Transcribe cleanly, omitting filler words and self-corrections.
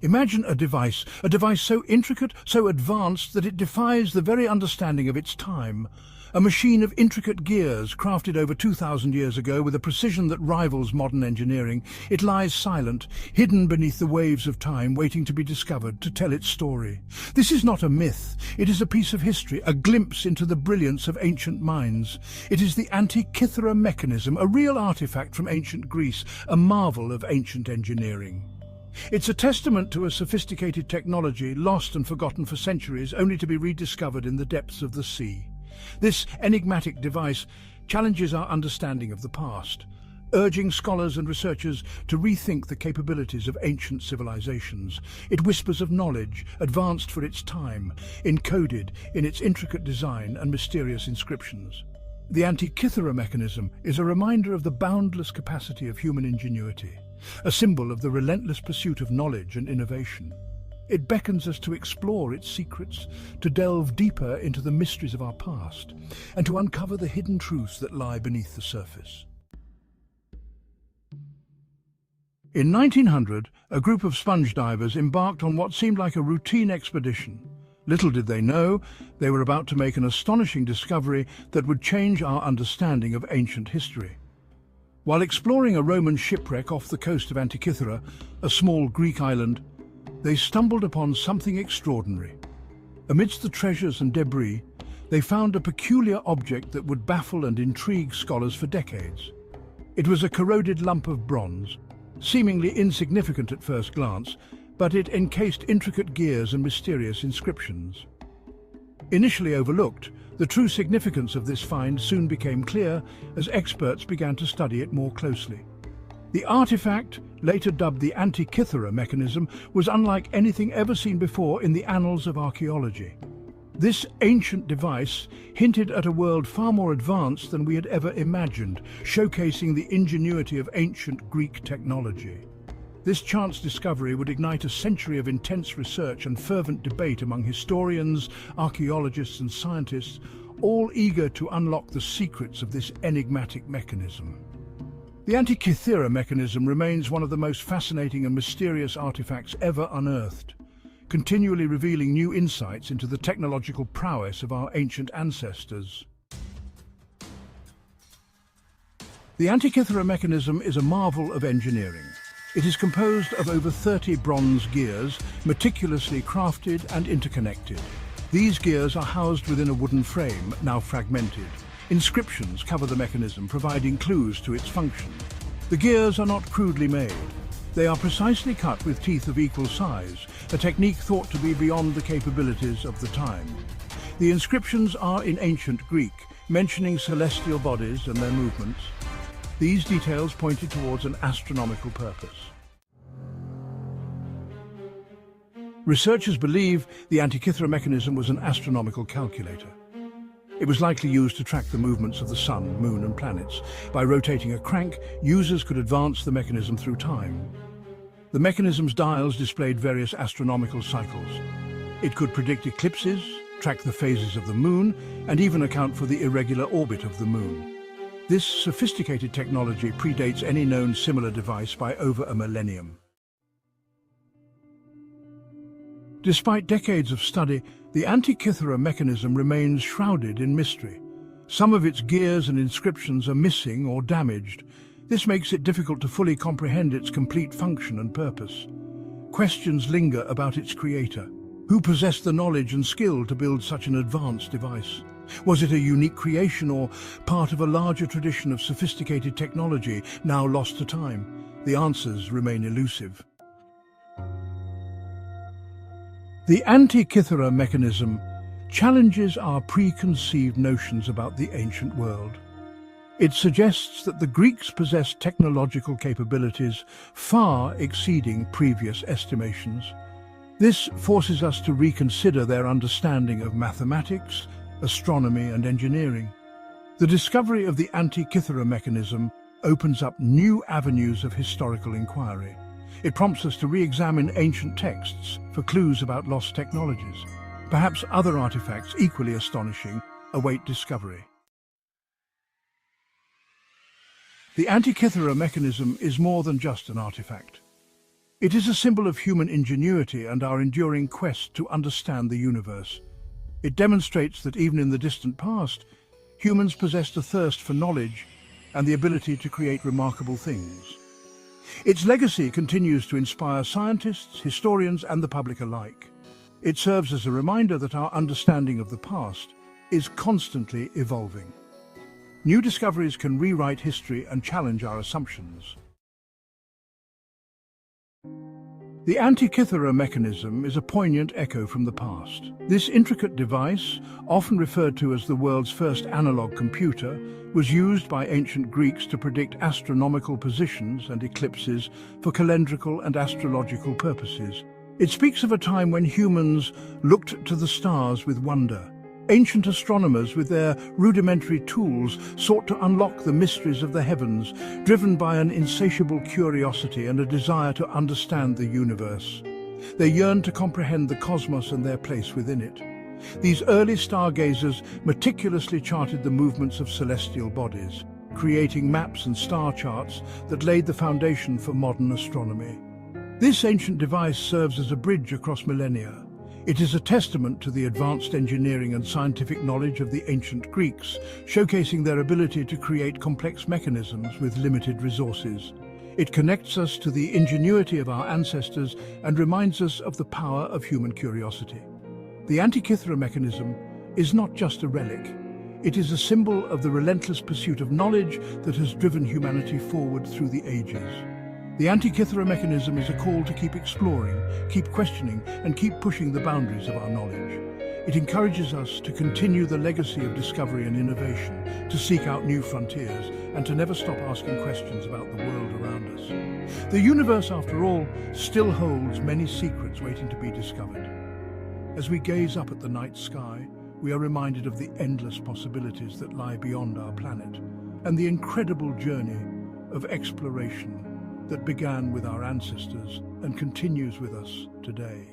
Imagine a device so intricate, so advanced that it defies the very understanding of its time. A machine of intricate gears crafted over 2,000 years ago with a precision that rivals modern engineering. It lies silent, hidden beneath the waves of time, waiting to be discovered, to tell its story. This is not a myth. It is a piece of history, a glimpse into the brilliance of ancient minds. It is the Antikythera Mechanism, a real artifact from ancient Greece, a marvel of ancient engineering. It's a testament to a sophisticated technology lost and forgotten for centuries, only to be rediscovered in the depths of the sea. This enigmatic device challenges our understanding of the past, urging scholars and researchers to rethink the capabilities of ancient civilizations. It whispers of knowledge, advanced for its time, encoded in its intricate design and mysterious inscriptions. The Antikythera Mechanism is a reminder of the boundless capacity of human ingenuity, a symbol of the relentless pursuit of knowledge and innovation. It beckons us to explore its secrets, to delve deeper into the mysteries of our past, and to uncover the hidden truths that lie beneath the surface. In 1900, a group of sponge divers embarked on what seemed like a routine expedition. Little did they know, they were about to make an astonishing discovery that would change our understanding of ancient history. While exploring a Roman shipwreck off the coast of Antikythera, a small Greek island, they stumbled upon something extraordinary. Amidst the treasures and debris, they found a peculiar object that would baffle and intrigue scholars for decades. It was a corroded lump of bronze, seemingly insignificant at first glance, but it encased intricate gears and mysterious inscriptions. Initially overlooked, the true significance of this find soon became clear as experts began to study it more closely. The artifact, later dubbed the Antikythera Mechanism, was unlike anything ever seen before in the annals of archaeology. This ancient device hinted at a world far more advanced than we had ever imagined, showcasing the ingenuity of ancient Greek technology. This chance discovery would ignite a century of intense research and fervent debate among historians, archaeologists and scientists, all eager to unlock the secrets of this enigmatic mechanism. The Antikythera Mechanism remains one of the most fascinating and mysterious artifacts ever unearthed, continually revealing new insights into the technological prowess of our ancient ancestors. The Antikythera Mechanism is a marvel of engineering. It is composed of over 30 bronze gears, meticulously crafted and interconnected. These gears are housed within a wooden frame, now fragmented. Inscriptions cover the mechanism, providing clues to its function. The gears are not crudely made. They are precisely cut with teeth of equal size, a technique thought to be beyond the capabilities of the time. The inscriptions are in ancient Greek, mentioning celestial bodies and their movements. These details pointed towards an astronomical purpose. Researchers believe the Antikythera Mechanism was an astronomical calculator. It was likely used to track the movements of the sun, moon and planets. By rotating a crank, users could advance the mechanism through time. The mechanism's dials displayed various astronomical cycles. It could predict eclipses, track the phases of the moon, and even account for the irregular orbit of the moon. This sophisticated technology predates any known similar device by over a millennium. Despite decades of study, the Antikythera Mechanism remains shrouded in mystery. Some of its gears and inscriptions are missing or damaged. This makes it difficult to fully comprehend its complete function and purpose. Questions linger about its creator. Who possessed the knowledge and skill to build such an advanced device? Was it a unique creation or part of a larger tradition of sophisticated technology now lost to time? The answers remain elusive. The Antikythera Mechanism challenges our preconceived notions about the ancient world. It suggests that the Greeks possessed technological capabilities far exceeding previous estimations. This forces us to reconsider their understanding of mathematics, astronomy and engineering. The discovery of the Antikythera Mechanism opens up new avenues of historical inquiry. It prompts us to re-examine ancient texts for clues about lost technologies. Perhaps other artifacts equally astonishing await discovery. The Antikythera Mechanism is more than just an artifact. It is a symbol of human ingenuity and our enduring quest to understand the universe. It demonstrates that even in the distant past, humans possessed a thirst for knowledge and the ability to create remarkable things. Its legacy continues to inspire scientists, historians, and the public alike. It serves as a reminder that our understanding of the past is constantly evolving. New discoveries can rewrite history and challenge our assumptions. The Antikythera Mechanism is a poignant echo from the past. This intricate device, often referred to as the world's first analog computer, was used by ancient Greeks to predict astronomical positions and eclipses for calendrical and astrological purposes. It speaks of a time when humans looked to the stars with wonder. Ancient astronomers, with their rudimentary tools, sought to unlock the mysteries of the heavens, driven by an insatiable curiosity and a desire to understand the universe. They yearned to comprehend the cosmos and their place within it. These early stargazers meticulously charted the movements of celestial bodies, creating maps and star charts that laid the foundation for modern astronomy. This ancient device serves as a bridge across millennia. It is a testament to the advanced engineering and scientific knowledge of the ancient Greeks, showcasing their ability to create complex mechanisms with limited resources. It connects us to the ingenuity of our ancestors and reminds us of the power of human curiosity. The Antikythera Mechanism is not just a relic. It is a symbol of the relentless pursuit of knowledge that has driven humanity forward through the ages. The Antikythera Mechanism is a call to keep exploring, keep questioning, and keep pushing the boundaries of our knowledge. It encourages us to continue the legacy of discovery and innovation, to seek out new frontiers, and to never stop asking questions about the world around us. The universe, after all, still holds many secrets waiting to be discovered. As we gaze up at the night sky, we are reminded of the endless possibilities that lie beyond our planet, and the incredible journey of exploration that began with our ancestors and continues with us today.